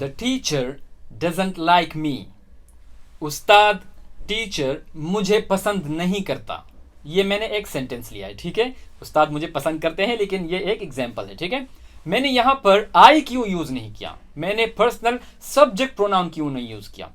The teacher doesn't like me. Ustad teacher मुझे पसंद नहीं करता। ये मैंने एक सेंटेंस लिया है, ठीक है। उस्ताद मुझे पसंद करते हैं, लेकिन ये एक एग्जाम्पल है, ठीक है। मैंने यहां पर आई क्यों यूज नहीं किया, मैंने पर्सनल सब्जेक्ट प्रोनाउन क्यों नहीं यूज किया।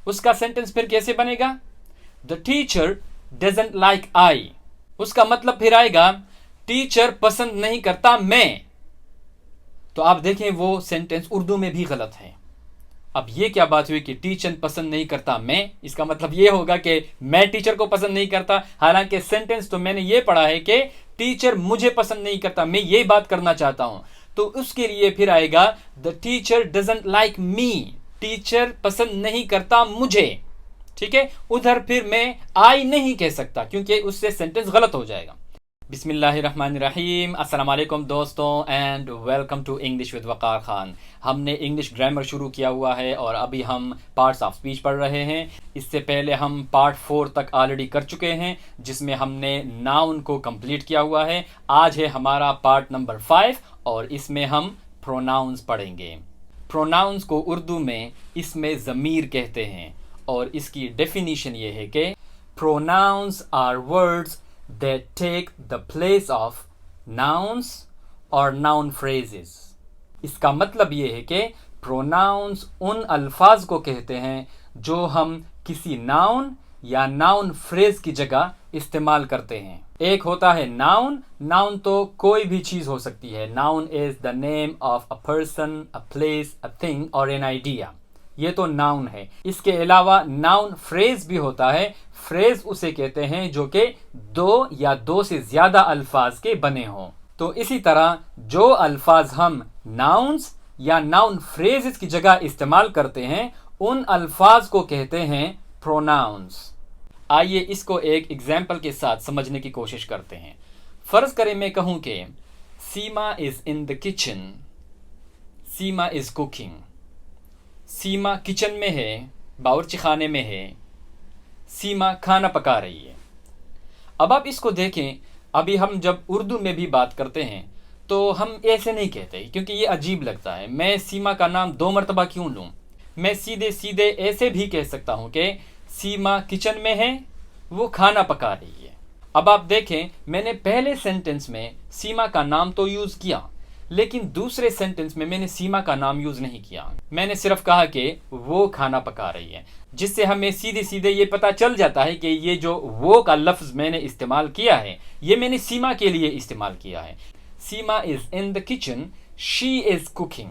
उसका सेंटेंस फिर कैसे बनेगा? The teacher doesn't like I. उसका मतलब फिर आएगा टीचर पसंद नहीं करता मैं। तो आप देखें वो सेंटेंस उर्दू में भी गलत है। अब ये क्या बात हुई कि टीचर पसंद नहीं करता मैं, इसका मतलब ये होगा कि मैं टीचर को पसंद नहीं करता। हालांकि सेंटेंस तो मैंने ये पढ़ा है कि टीचर मुझे पसंद नहीं करता, मैं ये बात करना चाहता हूं। तो उसके लिए फिर आएगा the teacher doesn't like me. Teacher पसंद नहीं करता मुझे, ठीक है। उधर फिर मैं आई नहीं कह सकता क्योंकि उससे सेंटेंस गलत हो जाएगा। बिस्मिल्लाहिर्रहमानिर्रहीम। अस्सलाम वालेकुम दोस्तों and welcome to English with Waqar Khan. हमने इंग्लिश ग्रामर शुरू किया हुआ है और अभी हम पार्ट्स ऑफ स्पीच पढ़ रहे हैं। इससे पहले हम पार्ट 4 तक ऑलरेडी कर चुके हैं, जिसमें हमने नाउन को कंप्लीट किया हुआ है। आज है हमारा पार्ट नंबर 5 और इसमें हम प्रोनाउंस पढ़ेंगे। प्रोनाउंस को उर्दू में इसमें ज़मीर कहते हैं और इसकी डेफिनीशन ये है कि pronouns are words that take the place of nouns or noun phrases। इसका मतलब ये है कि प्रोनाउंस उन अल्फाज को कहते हैं जो हम किसी नाउन या नाउन फ्रेज की जगह इस्तेमाल करते हैं। एक होता है नाउन। नाउन तो कोई भी चीज हो सकती है। Noun is the name of a person, a place, a thing और एन आइडिया। ये तो नाउन है। इसके अलावा नाउन फ्रेज भी होता है। फ्रेज उसे कहते हैं जो कि 2 या 2 से ज्यादा अल्फाज के बने हों। तो इसी तरह जो अल्फाज हम नाउन्स या नाउन फ्रेजेस की जगह इस्तेमाल करते हैं उन अल्फाज को कहते हैं प्रोनाउंस। आइए इसको एक एग्जाम्पल के साथ समझने की कोशिश करते हैं। फर्ज करें मैं कहूं कि Seema is in the kitchen, Seema is cooking. Seema kitchen में है, बावर्ची खाने में है, सीमा खाना पका रही है। अब आप इसको देखें, अभी हम जब उर्दू में भी बात करते हैं तो हम ऐसे नहीं कहते क्योंकि ये अजीब लगता है। मैं सीमा का नाम 2 मरतबा क्यों लूँ? मैं सीधे सीधे ऐसे भी कह सकता हूँ कि सीमा किचन में है, वो खाना पका रही है। अब आप देखें, मैंने पहले सेंटेंस में सीमा का नाम तो यूज़ किया, लेकिन दूसरे सेंटेंस में मैंने सीमा का नाम यूज नहीं किया। मैंने सिर्फ कहा कि वो खाना पका रही है, जिससे हमें सीधे सीधे ये पता चल जाता है कि ये जो वो का लफ्ज मैंने इस्तेमाल किया है ये मैंने सीमा के लिए इस्तेमाल किया है। Seema is in the kitchen, she is cooking.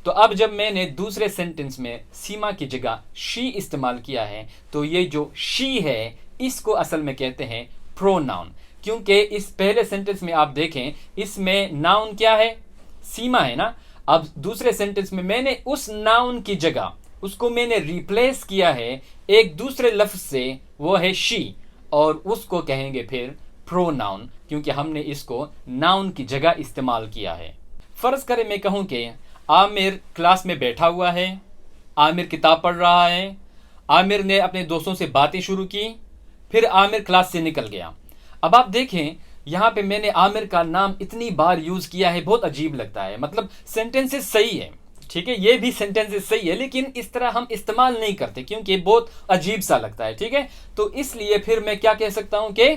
तो अब जब मैंने दूसरे सेंटेंस में सीमा की जगह शी इस्तेमाल किया है तो ये जो शी है इसको असल में कहते हैं प्रोनाउन। क्योंकि इस पहले सेंटेंस में आप देखें, इसमें नाउन क्या है? सीमा है ना। अब दूसरे सेंटेंस में मैंने उस नाउन की जगह उसको मैंने रिप्लेस किया है एक दूसरे लफ्ज से, वो है शी, और उसको कहेंगे फिर प्रोनाउन क्योंकि हमने इसको नाउन की जगह इस्तेमाल किया है। फर्ज करें मैं कहूं कि आमिर क्लास में बैठा हुआ है, आमिर किताब पढ़ रहा है, आमिर ने अपने दोस्तों से बातें शुरू की, फिर आमिर क्लास से निकल गया। अब आप देखें यहाँ पे मैंने आमिर का नाम इतनी बार यूज किया है, बहुत अजीब लगता है। मतलब सेंटेंसेस सही है, ठीक है, ये भी सेंटेंसेस सही है, लेकिन इस तरह हम इस्तेमाल नहीं करते क्योंकि बहुत अजीब सा लगता है, ठीक है। तो इसलिए फिर मैं क्या कह सकता हूँ कि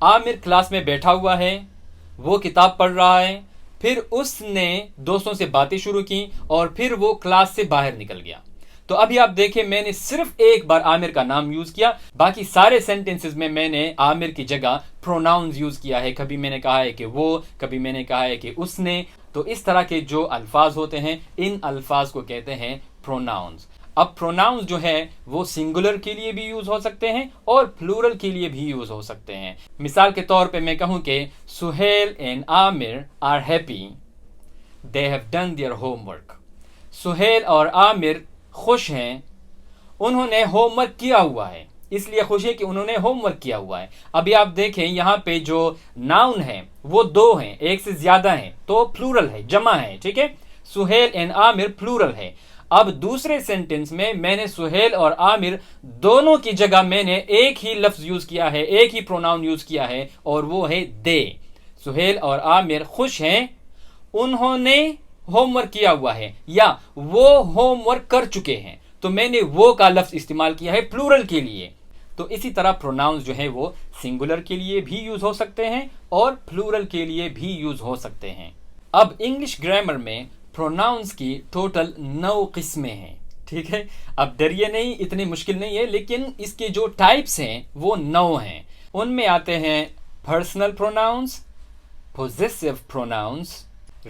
आमिर क्लास में बैठा हुआ है, वो किताब पढ़ रहा है, फिर उसने दोस्तों से बातें शुरू की और फिर वो क्लास से बाहर निकल गया। तो अभी आप देखें, मैंने सिर्फ एक बार आमिर का नाम यूज किया, बाकी सारे सेंटेंसेस में मैंने आमिर की जगह प्रोनाउंस यूज किया है। कभी मैंने कहा है कि वो, कभी मैंने कहा है कि उसने। तो इस तरह के जो अल्फाज होते हैं इन अल्फाज को कहते हैं प्रोनाउंस। अब प्रोनाउंस जो है वो सिंगुलर के लिए भी यूज हो सकते हैं और प्लूरल के लिए भी यूज हो सकते हैं। मिसाल के तौर पे मैं कहूं कि Suhel and Aamir are happy, they have done their homework. Suhel और आमिर खुश हैं, उन्होंने होमवर्क किया हुआ है, इसलिए खुश है कि उन्होंने होमवर्क किया हुआ है। अभी आप देखें यहाँ पे जो नाउन है वो 2 हैं, एक से ज्यादा हैं, तो प्लूरल है, जमा है, ठीक है। सुहेल एंड आमिर प्लूरल है। अब दूसरे सेंटेंस में मैंने सुहेल और आमिर दोनों की जगह मैंने एक ही लफ्ज यूज किया है, एक ही प्रोनाउन यूज किया है और वो है दे। सुहेल और आमिर खुश हैं, उन्होंने होमवर्क किया हुआ है या वो होमवर्क कर चुके हैं, तो मैंने वो का लफ्ज इस्तेमाल किया है प्लूरल के लिए। तो इसी तरह प्रोनाउंस जो है वो सिंगुलर के लिए भी यूज हो सकते हैं और प्लूरल के लिए भी यूज हो सकते हैं। अब इंग्लिश ग्रामर में प्रोनाउंस की टोटल 9 किस्में हैं, ठीक है। अब डरिए नहीं, इतनी मुश्किल नहीं है, लेकिन इसके जो टाइप्स हैं वो 9 हैं। उनमें आते हैं personal pronouns, possessive pronouns,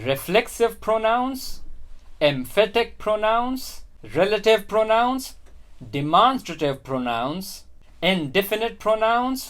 reflexive pronouns, emphatic pronouns, relative pronouns, demonstrative pronouns, indefinite pronouns,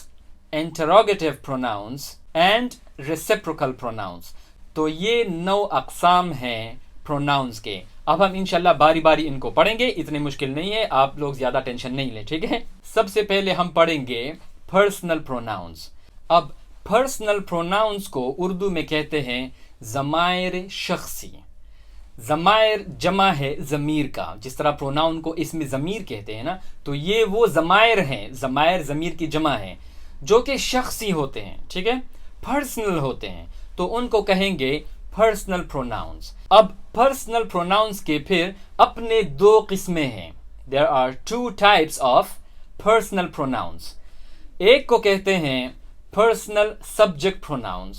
interrogative pronouns and reciprocal pronouns। तो ये 9 अक़साम हैं प्रोनाउंस के। अब हम इंशाल्लाह बारी बारी इनको पढ़ेंगे, इतनी मुश्किल नहीं है, आप लोग ज्यादा टेंशन नहीं लें, ठीक है। सबसे पहले हम पढ़ेंगे पर्सनल प्रोनाउंस। अब पर्सनल प्रोनाउंस को उर्दू में कहते हैं ज़मायर शख्सी। ज़मायर जमा है ज़मीर का, जिस तरह प्रोनाउन को इसमें ज़मीर कहते हैं ना, तो ये वो ज़मायर हैं, ज़मायर ज़मीर की जमा है, जो कि शख्सी होते हैं, ठीक है, पर्सनल होते हैं, तो उनको कहेंगे पर्सनल प्रोनाउंस। अब पर्सनल प्रोनाउंस के फिर अपने 2 किस्में हैं। There are 2 types of personal pronouns. एक को कहते हैं पर्सनल सब्जेक्ट प्रोनाउंस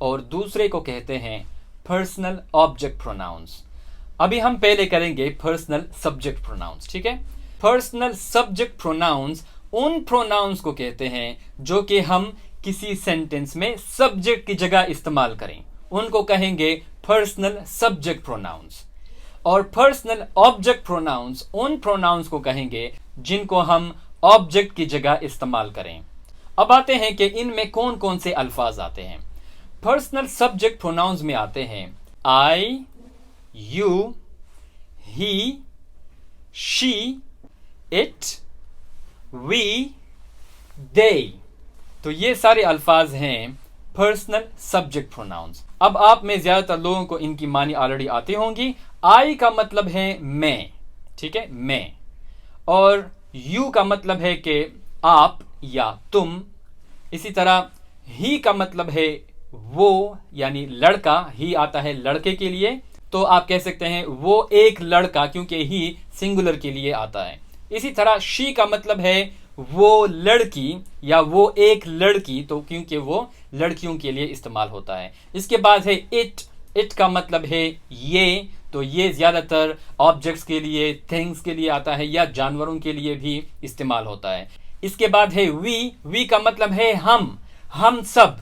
और दूसरे को कहते हैं पर्सनल ऑब्जेक्ट प्रोनाउंस। अभी हम पहले करेंगे पर्सनल सब्जेक्ट प्रोनाउंस, ठीक है। पर्सनल सब्जेक्ट प्रोनाउंस उन प्रोनाउंस को कहते हैं जो कि हम किसी सेंटेंस में सब्जेक्ट की जगह इस्तेमाल करें, उनको कहेंगे पर्सनल सब्जेक्ट प्रोनाउंस। और पर्सनल ऑब्जेक्ट प्रोनाउंस उन प्रोनाउंस को कहेंगे जिनको हम ऑब्जेक्ट की जगह इस्तेमाल करें। अब आते हैं कि इनमें कौन कौन से अल्फाज आते हैं। पर्सनल सब्जेक्ट प्रोनाउंस में आते हैं I, you, he, she, it, we, they. तो ये सारे अल्फाज हैं पर्सनल सब्जेक्ट प्रोनाउंस। अब आप में ज्यादातर लोगों को इनकी मानी ऑलरेडी आती होंगी। आई का मतलब है मैं, ठीक है, मैं। और यू का मतलब है कि आप या तुम। इसी तरह ही का मतलब है वो, यानी लड़का, ही आता है लड़के के लिए, तो आप कह सकते हैं वो एक लड़का, क्योंकि ही सिंगुलर के लिए आता है। इसी तरह शी का मतलब है वो लड़की या वो एक लड़की, तो क्योंकि वो लड़कियों के लिए इस्तेमाल होता है। इसके बाद है इट। इट का मतलब है ये, तो ये ज्यादातर ऑब्जेक्ट्स के लिए, थिंग्स के लिए आता है या जानवरों के लिए भी इस्तेमाल होता है। इसके बाद है वी। वी का मतलब है हम सब।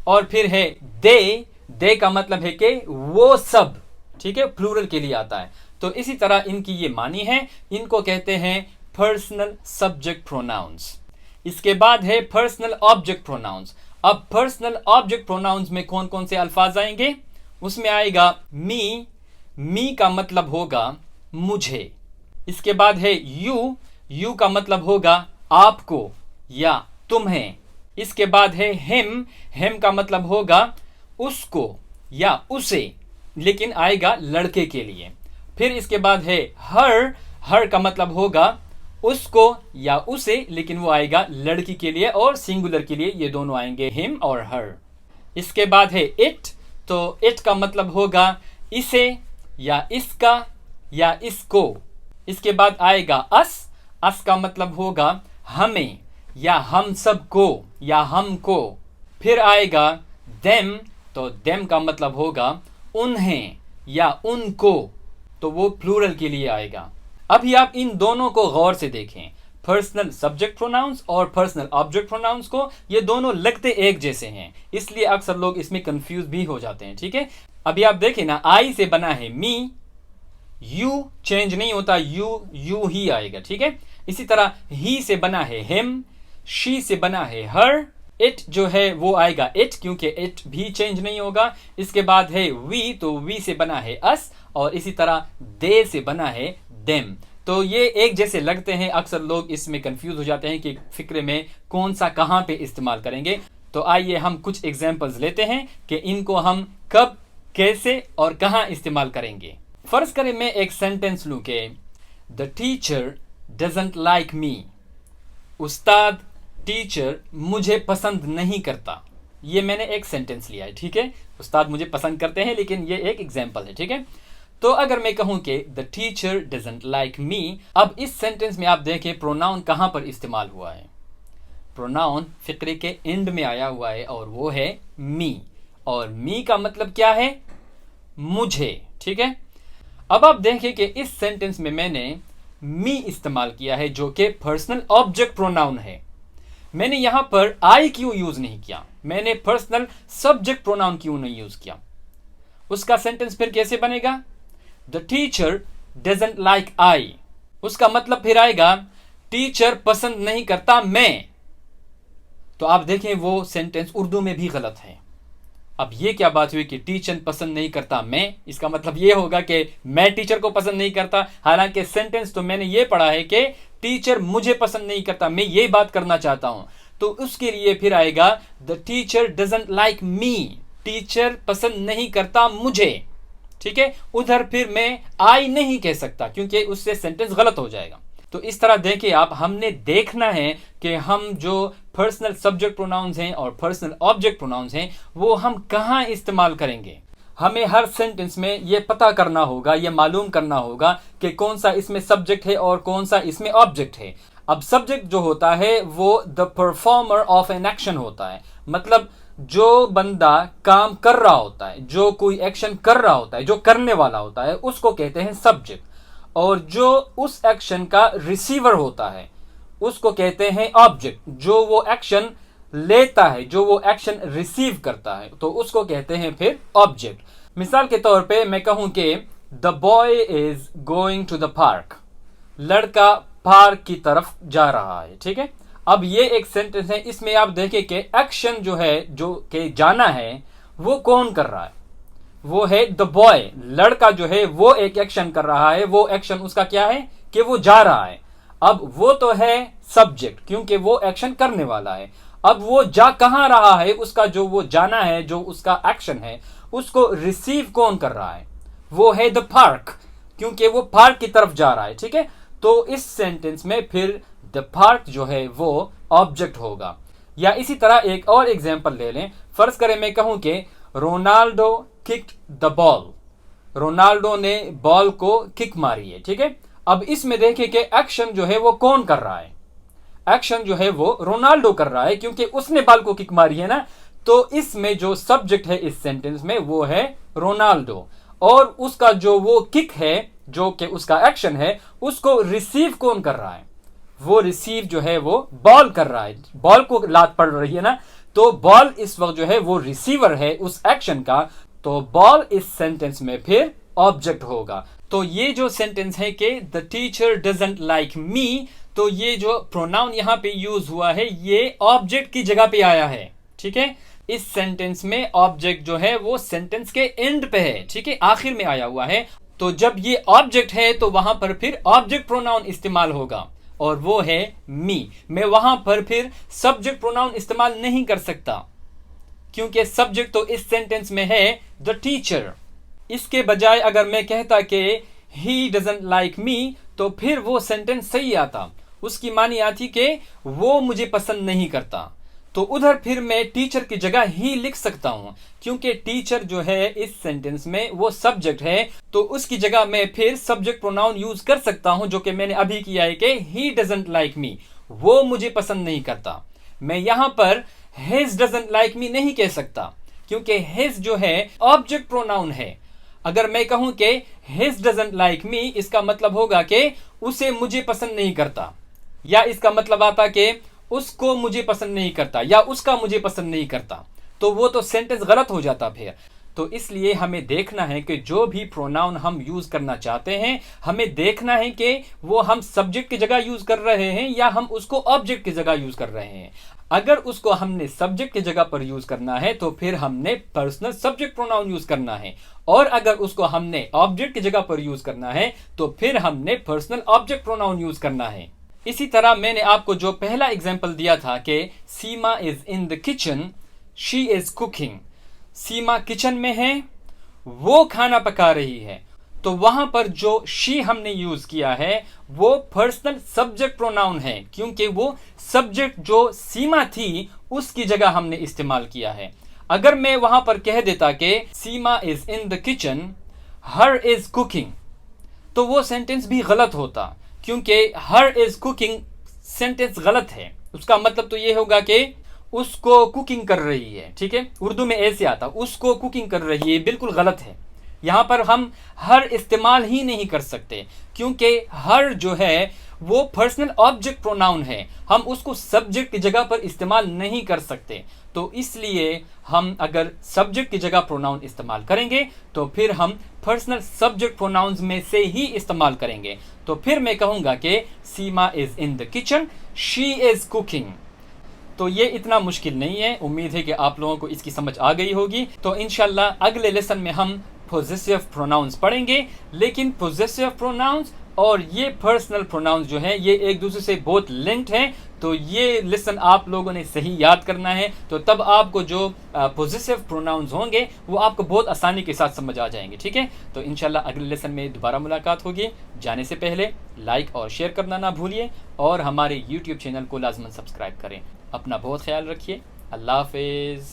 और फिर है दे। दे का मतलब है कि वो सब, ठीक है, प्लूरल के लिए आता है। तो इसी तरह इनकी ये मानी है, इनको कहते हैं पर्सनल सब्जेक्ट प्रोनाउंस। इसके बाद है पर्सनल ऑब्जेक्ट प्रोनाउंस। अब पर्सनल ऑब्जेक्ट प्रोनाउंस में कौन कौन से अल्फाज आएंगे, उसमें आएगा मी। मी का मतलब होगा मुझे। इसके बाद है यू। यू का मतलब होगा आपको या तुम्हें। इसके बाद है हिम। हिम का मतलब होगा उसको या उसे, लेकिन आएगा लड़के के लिए। फिर इसके बाद है हर। हर का मतलब होगा उसको या उसे, लेकिन वो आएगा लड़की के लिए और सिंगुलर के लिए, ये दोनों आएंगे हिम और हर। इसके बाद है इट। तो इट का मतलब होगा इसे या इसका या इसको। इसके बाद आएगा अस। अस का मतलब होगा हमें या हम सबको या हमको। फिर आएगा देम। तो देम का मतलब होगा उन्हें या उनको, तो वो प्लूरल के लिए आएगा। अभी आप इन दोनों को गौर से देखें, पर्सनल सब्जेक्ट प्रोनाउंस और पर्सनल ऑब्जेक्ट प्रोनाउंस को, ये दोनों लगते एक जैसे हैं, इसलिए अक्सर लोग इसमें कंफ्यूज भी हो जाते हैं, ठीक है। अभी आप देखें ना, आई से बना है मी, यू चेंज नहीं होता, यू ही आएगा, ठीक है। इसी तरह ही से बना है हिम, शी से बना है हर, इट जो है वो आएगा इट, क्योंकि इट भी चेंज नहीं होगा। इसके बाद है वी, तो वी से बना है अस, और इसी तरह दे से बना है देम। तो ये एक जैसे लगते हैं, अक्सर लोग इसमें कंफ्यूज हो जाते हैं कि फिक्रे में कौन सा कहां पे इस्तेमाल करेंगे। तो आइए हम कुछ एग्जांपल्स लेते हैं कि इनको हम कब, कैसे और कहां इस्तेमाल करेंगे। फर्ज करें मैं एक सेंटेंस लूं कि the teacher doesn't like me. Ustad teacher मुझे पसंद नहीं करता। ये मैंने एक सेंटेंस लिया है, ठीक है। उस्ताद मुझे पसंद करते हैं, लेकिन ये एक एग्जाम्पल है, ठीक है। तो अगर मैं कहूं कि the teacher doesn't like me, अब इस सेंटेंस में आप देखें प्रोनाउन कहां पर इस्तेमाल हुआ है। प्रोनाउन फिक्रे के एंड में आया हुआ है और वो है मी, और मी का मतलब क्या है, मुझे, ठीक है। अब आप देखें कि इस सेंटेंस में मैंने मी इस्तेमाल किया है जो कि पर्सनल ऑब्जेक्ट प्रोनाउन है। मैंने यहां पर आई क्यों यूज नहीं किया, मैंने पर्सनल सब्जेक्ट प्रोनाउन क्यों नहीं यूज किया। उसका सेंटेंस फिर कैसे बनेगा, the teacher doesn't like I, उसका मतलब फिर आएगा टीचर पसंद नहीं करता मैं। तो आप देखें वो सेंटेंस उर्दू में भी गलत है। अब ये क्या बात हुई कि टीचर पसंद नहीं करता मैं, इसका मतलब ये होगा कि मैं टीचर को पसंद नहीं करता, हालांकि सेंटेंस तो मैंने ये पढ़ा है कि टीचर मुझे पसंद नहीं करता, मैं ये बात करना चाहता हूं। तो उसके लिए फिर आएगा the teacher doesn't like me, teacher पसंद नहीं करता मुझे, ठीक है। उधर फिर मैं आई नहीं कह सकता क्योंकि उससे सेंटेंस गलत हो जाएगा। तो इस तरह देखिए आप, हमने देखना है कि हम जो पर्सनल सब्जेक्ट प्रोनाउंस हैं और पर्सनल ऑब्जेक्ट प्रोनाउंस हैं वो हम कहां इस्तेमाल करेंगे। हमें हर सेंटेंस में ये पता करना होगा, ये मालूम करना होगा कि कौन सा इसमें सब्जेक्ट है और कौन सा इसमें ऑब्जेक्ट है। अब सब्जेक्ट जो होता है वो the performer of an action होता है, मतलब जो बंदा काम कर रहा होता है, जो कोई एक्शन कर रहा होता है, जो करने वाला होता है, उसको कहते हैं सब्जेक्ट। और जो उस एक्शन का रिसीवर होता है उसको कहते हैं ऑब्जेक्ट। जो वो एक्शन लेता है, जो वो एक्शन रिसीव करता है, तो उसको कहते हैं फिर ऑब्जेक्ट। मिसाल के तौर पे मैं कहूं कि the boy is going to the park, लड़का पार्क की तरफ जा रहा है, ठीक है। अब ये एक सेंटेंस है, इसमें आप देखें कि एक्शन जो है, जो के जाना है, वो कौन कर रहा है, वो है द बॉय। लड़का जो है वो एक एक्शन कर रहा है, वो एक्शन उसका क्या है कि वो जा रहा है। अब वो तो है सब्जेक्ट क्योंकि वो एक्शन करने वाला है। अब वो जा कहां रहा है, उसका जो वो जाना है, जो उसका एक्शन है, उसको रिसीव कौन कर रहा है, वो है द पार्क, क्योंकि वो पार्क की तरफ जा रहा है, ठीक है। तो इस सेंटेंस में फिर द पार्क जो है वो ऑब्जेक्ट होगा। या इसी तरह एक और एग्जांपल ले लें। फर्ज करें मैं कहूं कि Ronaldo kicked the ball, Ronaldo ने बॉल को किक मारी है, ठीक है। अब इसमें देखें कि एक्शन जो है वो कौन कर रहा है, एक्शन जो है वो रोनाल्डो कर रहा है क्योंकि उसने बॉल को किक मारी है ना। तो इसमें जो सब्जेक्ट है इस सेंटेंस में वो है रोनाल्डो, और उसका जो वो किक है, जो कि उसका एक्शन है, उसको रिसीव कौन कर रहा है, वो रिसीव जो है वो बॉल कर रहा है। बॉल को लात पड़ रही है ना, तो बॉल इस वक्त जो है वो रिसीवर है उस एक्शन का, तो बॉल इस सेंटेंस में फिर ऑब्जेक्ट होगा। तो ये जो सेंटेंस है कि the teacher doesn't like me, तो ये जो प्रोनाउन यहां पे यूज हुआ है ये ऑब्जेक्ट की जगह पे आया है, ठीक है। इस सेंटेंस में ऑब्जेक्ट जो है वो सेंटेंस के एंड पे है, ठीक है, आखिर में आया हुआ है। तो जब ये ऑब्जेक्ट है तो वहां पर फिर ऑब्जेक्ट प्रोनाउन इस्तेमाल होगा और वो है मी। मैं वहां पर फिर सब्जेक्ट प्रोनाउन इस्तेमाल नहीं कर सकता क्योंकि सब्जेक्ट तो इस सेंटेंस में है द टीचर। इसके बजाय अगर मैं कहता कि ही डजंट लाइक मी, तो फिर वो सेंटेंस सही आता, उसकी मानी आती कि वो मुझे पसंद नहीं करता। तो उधर फिर मैं टीचर की जगह ही लिख सकता हूं क्योंकि टीचर जो है इस सेंटेंस में वो सब्जेक्ट है, तो उसकी जगह मैं फिर सब्जेक्ट प्रोनाउन यूज कर सकता हूं, जो कि मैंने अभी किया है कि ही डजंट लाइक मी, वो मुझे पसंद नहीं करता। मैं यहां पर हिज डजंट लाइक मी नहीं कह सकता क्योंकि हिज जो है ऑब्जेक्ट प्रोनाउन है। अगर मैं कहूं कि हिज डजंट लाइक मी, इसका मतलब होगा कि उसे मुझे पसंद नहीं करता, या इसका मतलब आता कि उसको मुझे पसंद नहीं करता, या उसका मुझे पसंद नहीं करता, तो वो तो सेंटेंस गलत हो जाता फिर। तो इसलिए हमें देखना है कि जो भी प्रोनाउन हम यूज करना चाहते हैं, हमें देखना है कि वो हम सब्जेक्ट की जगह यूज कर रहे हैं या हम उसको ऑब्जेक्ट की जगह यूज कर रहे हैं। अगर उसको हमने सब्जेक्ट की जगह पर यूज करना है तो फिर हमने पर्सनल सब्जेक्ट प्रोनाउन यूज करना है, और अगर उसको हमने ऑब्जेक्ट की जगह पर यूज करना है तो फिर हमने पर्सनल ऑब्जेक्ट प्रोनाउन यूज करना है। इसी तरह मैंने आपको जो पहला एग्जाम्पल दिया था कि Seema is in the kitchen, she is cooking, Seema kitchen में है, वो खाना पका रही है, तो वहां पर जो शी हमने यूज किया है वो पर्सनल सब्जेक्ट प्रोनाउन है, क्योंकि वो सब्जेक्ट जो सीमा थी उसकी जगह हमने इस्तेमाल किया है। अगर मैं वहां पर कह देता कि Seema is in the kitchen, her is cooking, तो वो सेंटेंस भी गलत होता, क्योंकि हर इज कुकिंग सेंटेंस गलत है। उसका मतलब तो ये होगा कि उसको कुकिंग कर रही है, ठीक है, उर्दू में ऐसे आता, उसको कुकिंग कर रही है, बिल्कुल गलत है। यहां पर हम हर इस्तेमाल ही नहीं कर सकते, क्योंकि हर जो है वो पर्सनल ऑब्जेक्ट प्रोनाउन है, हम उसको सब्जेक्ट की जगह पर इस्तेमाल नहीं कर सकते। तो इसलिए हम अगर सब्जेक्ट की जगह प्रोनाउन इस्तेमाल करेंगे तो फिर हम पर्सनल सब्जेक्ट प्रोनाउंस में से ही इस्तेमाल करेंगे। तो फिर मैं कहूंगा कि Seema is in the kitchen, she is cooking. तो ये इतना मुश्किल नहीं है, उम्मीद है कि आप लोगों को इसकी समझ आ गई होगी। तो इंशाल्लाह अगले लेसन में हम पोजेसिव प्रोनाउंस पढ़ेंगे, लेकिन पोजेसिव प्रोनाउंस और ये पर्सनल प्रोनाउंस जो है ये एक दूसरे से बहुत लिंक्ड हैं। तो ये लेसन आप लोगों ने सही याद करना है, तो तब आपको जो पोजेसिव प्रोनाउंस होंगे वो आपको बहुत आसानी के साथ समझ आ जाएंगे, ठीक है। तो इंशाल्लाह अगले लेसन में दोबारा मुलाकात होगी। जाने से पहले लाइक और शेयर करना ना भूलिए, और हमारे यूट्यूब चैनल को लाजमन सब्सक्राइब करें। अपना बहुत ख्याल रखिए। अल्लाह हाफिज़।